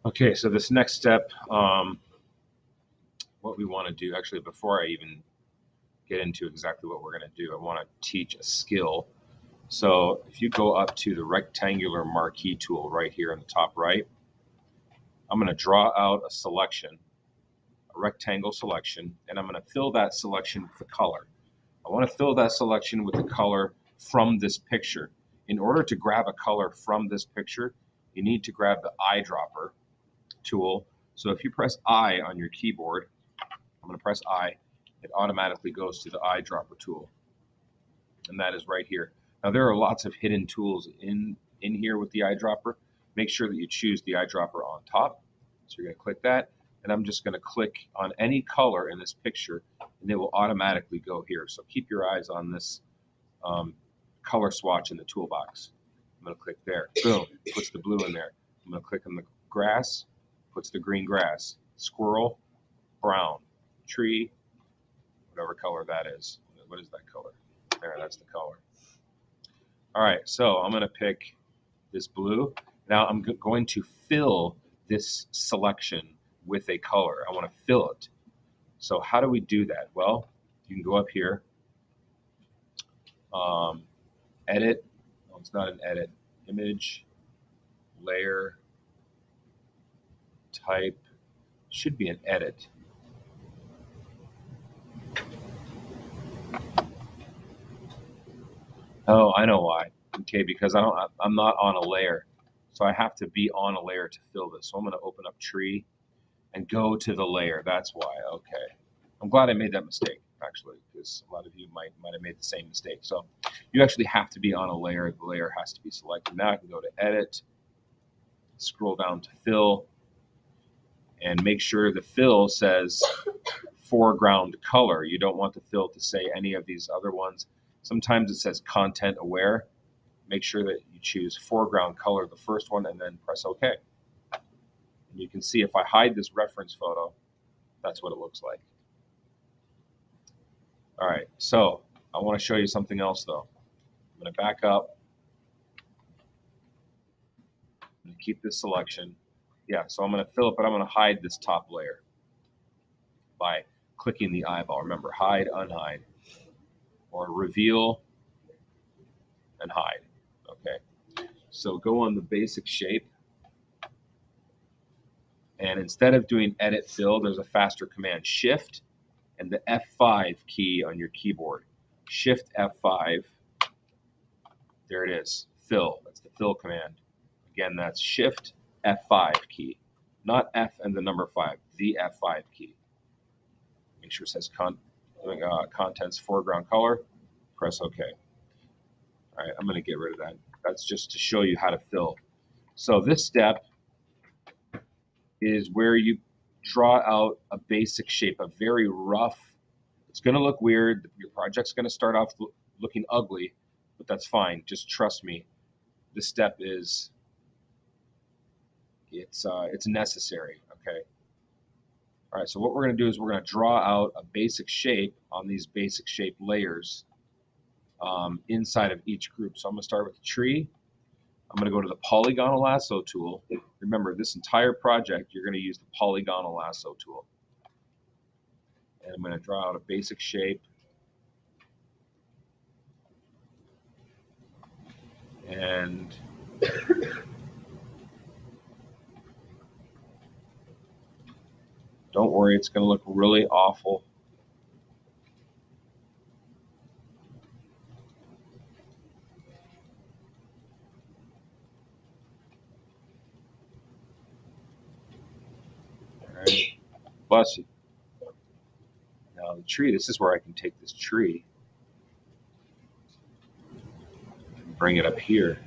Okay, so this next step, what we want to do, actually, before I even get into exactly what we're going to do, I want to teach a skill. So if you go up to the rectangular marquee tool right here in the top right, I'm going to draw out a selection, a rectangle selection, and I'm going to fill that selection with the color. I want to fill that selection with the color from this picture. In order to grab a color from this picture, you need to grab the eyedropper tool. So if you press I on your keyboard, I'm going to press I, it automatically goes to the eyedropper tool. And that is right here. Now there are lots of hidden tools in here with the eyedropper. Make sure that you choose the eyedropper on top. So you're going to click that, and I'm just going to click on any color in this picture, and it will automatically go here. So keep your eyes on this color swatch in the toolbox. I'm going to click there. Boom, puts the blue in there. I'm going to click on the grass, puts the green grass. Squirrel, brown. Tree, whatever color that is. What is that color? There, that's the color. All right, so I'm going to pick this blue. Now I'm going to fill this selection with a color. I want to fill it. So how do we do that? Well, you can go up here, edit. No, it's not an edit. Image, layer, type. Should be an edit. Oh, I know why. Okay, because I'm not on a layer. So I have to be on a layer to fill this. So I'm going to open up tree and go to the layer. That's why. Okay. I'm glad I made that mistake, actually, because a lot of you might have made the same mistake. So you actually have to be on a layer. The layer has to be selected. Now I can go to edit, scroll down to fill, and make sure the fill says foreground color. You don't want the fill to say any of these other ones. Sometimes it says content aware. Make sure that you choose foreground color, the first one, and then press OK. And you can see if I hide this reference photo, that's what it looks like. All right, so I want to show you something else, though. I'm going to back up and keep this selection. Yeah, so I'm going to fill it, but I'm going to hide this top layer by clicking the eyeball. Remember, hide, unhide, or reveal and hide. Okay, so go on the basic shape. And instead of doing edit fill, there's a faster command, Shift and the F5 key on your keyboard. Shift F5. There it is. Fill. That's the fill command. Again, that's Shift F5 key. Not F and the number 5. The F5 key. Make sure it says contents foreground color. Press OK. All right, I'm going to get rid of that. That's just to show you how to fill. So this step is where you draw out a basic shape, a very rough. It's going to look weird. Your project's going to start off looking ugly, but that's fine. Just trust me. This step is it's necessary. Okay. All right. So what we're going to do is we're going to draw out a basic shape on these basic shape layers inside of each group. So I'm going to start with the tree. I'm going to go to the polygonal lasso tool. Remember, this entire project, you're going to use the polygonal lasso tool. And I'm going to draw out a basic shape. And don't worry, it's going to look really awful. All right. Bless you. Now the tree, this is where I can take this tree and bring it up here.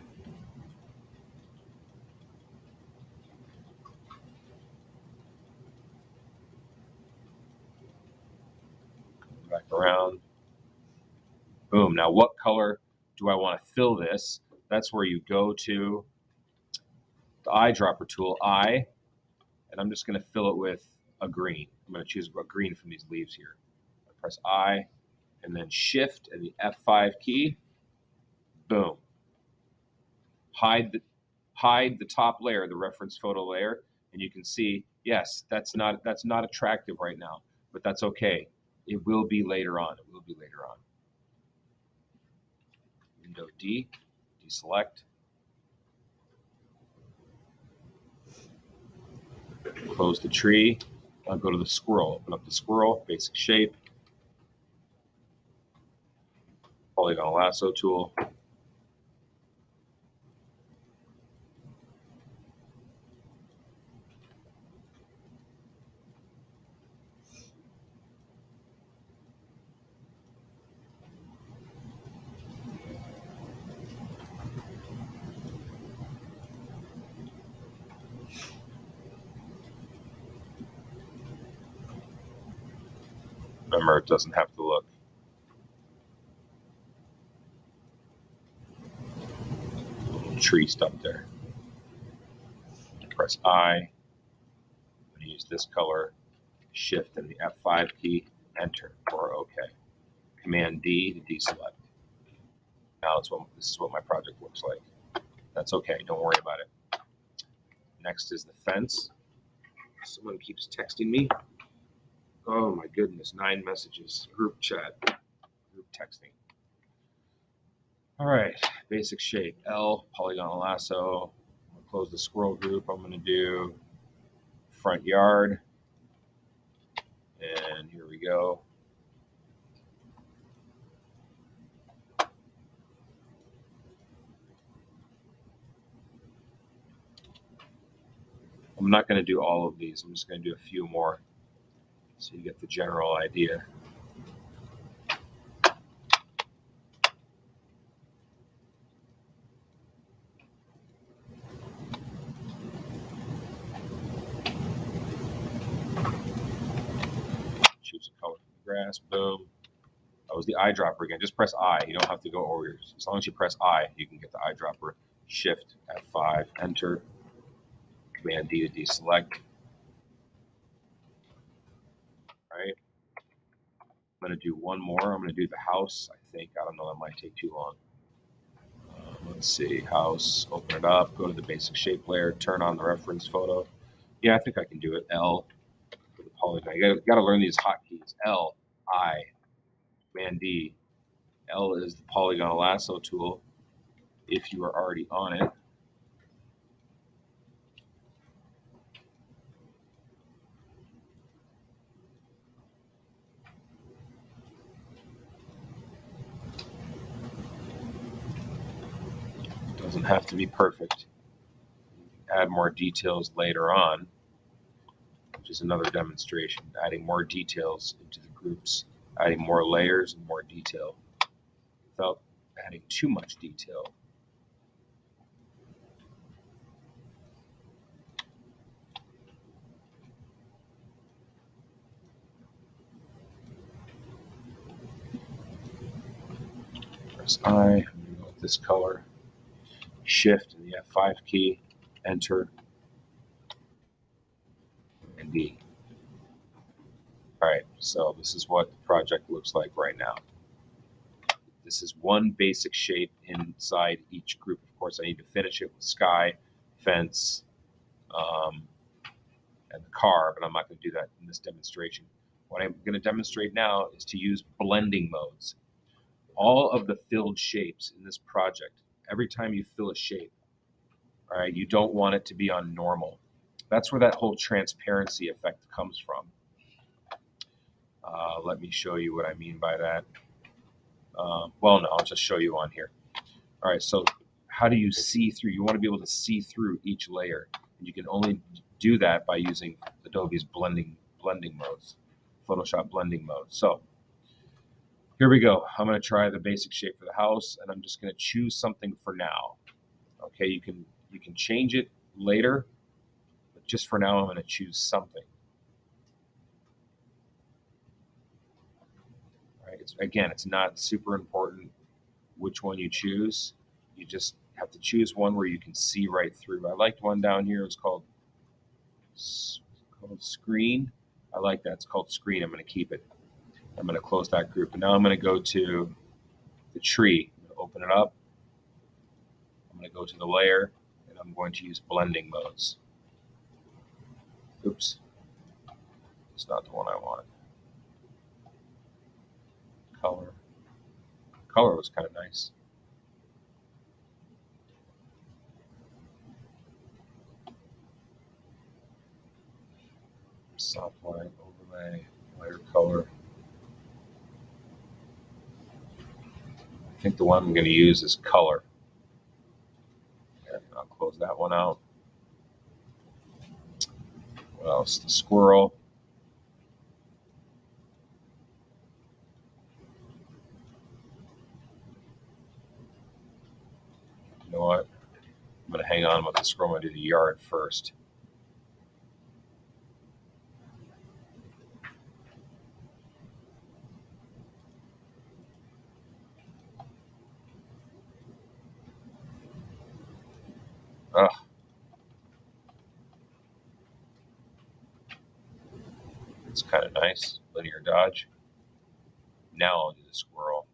Back around. Boom. Now what color do I want to fill this? That's where you go to the eyedropper tool, and I'm just going to fill it with a green. I'm going to choose a green from these leaves here. I press I, and then Shift and the F5 key. Boom. Hide the top layer, the reference photo layer, And you can see, yes, that's not attractive right now, but that's okay. It will be later on. It will be later on. Window D, deselect. Close the tree. I'll go to the squirrel. Open up the squirrel, basic shape. Polygon lasso tool. Remember, it doesn't have to look. Little tree stuff there. Press I. I'm going to use this color. Shift and the F5 key. Enter or OK. Command D to deselect. Now this is what my project looks like. That's okay. Don't worry about it. Next is the fence. Someone keeps texting me. Oh my goodness, 9 messages. Group chat. Group texting. All right, basic shape. L, polygon lasso. I'm going to close the squirrel group. I'm going to do front yard. And here we go. I'm not going to do all of these. I'm just going to do a few more so you get the general idea. Choose a color for the grass. Boom. That was the eyedropper again. Just press I. You don't have to go over yours. As long as you press I, you can get the eyedropper. Shift F5, enter. Command D to deselect. All right. I'm going to do one more. I'm going to do the house, I think. I don't know. That might take too long. Let's see. House. Open it up. Go to the basic shape layer. Turn on the reference photo. Yeah, I think I can do it. L for the polygon. You got to learn these hotkeys. L, I, Command D. L is the polygon lasso tool if you are already on it. It doesn't have to be perfect. Add more details later on, which is another demonstration. Adding more details into the groups, adding more layers and more detail without adding too much detail. Press I, I'm going to go with this color. Shift and the F5 key, enter, and D. All right, so this is what the project looks like right now. This is one basic shape inside each group. Of course, I need to finish it with sky, fence, and the car, but I'm not going to do that in this demonstration. What I'm going to demonstrate now is to use blending modes. All of the filled shapes in this project, every time you fill a shape, all right, you don't want it to be on normal. That's where that whole transparency effect comes from. Let me show you what I mean by that. Well, no, I'll just show you on here. All right, so how do you see through? You want to be able to see through each layer. And you can only do that by using Adobe's blending modes, Photoshop blending mode. So here we go. I'm going to try the basic shape for the house, and I'm just going to choose something for now. Okay, you can change it later, but just for now, I'm going to choose something. All right, again, it's not super important which one you choose. You just have to choose one where you can see right through. I liked one down here. It's called Screen. I like that. It's called Screen. I'm going to keep it. I'm going to close that group. And now I'm going to go to the tree. I'm going to open it up. I'm going to go to the layer, and I'm going to use blending modes. It's not the one I want. Color. Color was kind of nice. Soft white overlay, lighter color. I think the one I'm going to use is color. And I'll close that one out. What else? The squirrel. You know what? I'm going to hang on with the squirrel. I'm going to do the yard first. Ugh. It's kind of nice. Linear dodge. Now I'll do the squirrel.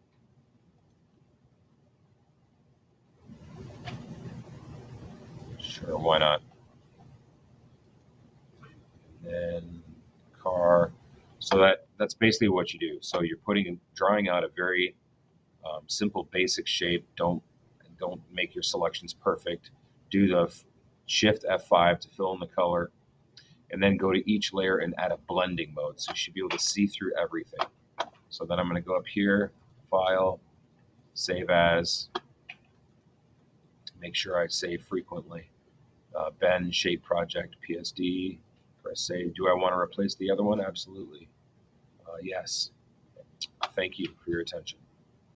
Sure, why not? And then car. So that's basically what you do. So you're drawing out a very simple, basic shape. Don't make your selections perfect. Do the Shift F5 to fill in the color, and then go to each layer and add a blending mode. So you should be able to see through everything. So then I'm going to go up here, File, Save As. Make sure I save frequently. Ben, Shape Project, PSD. Press Save. Do I want to replace the other one? Absolutely. Yes. Thank you for your attention.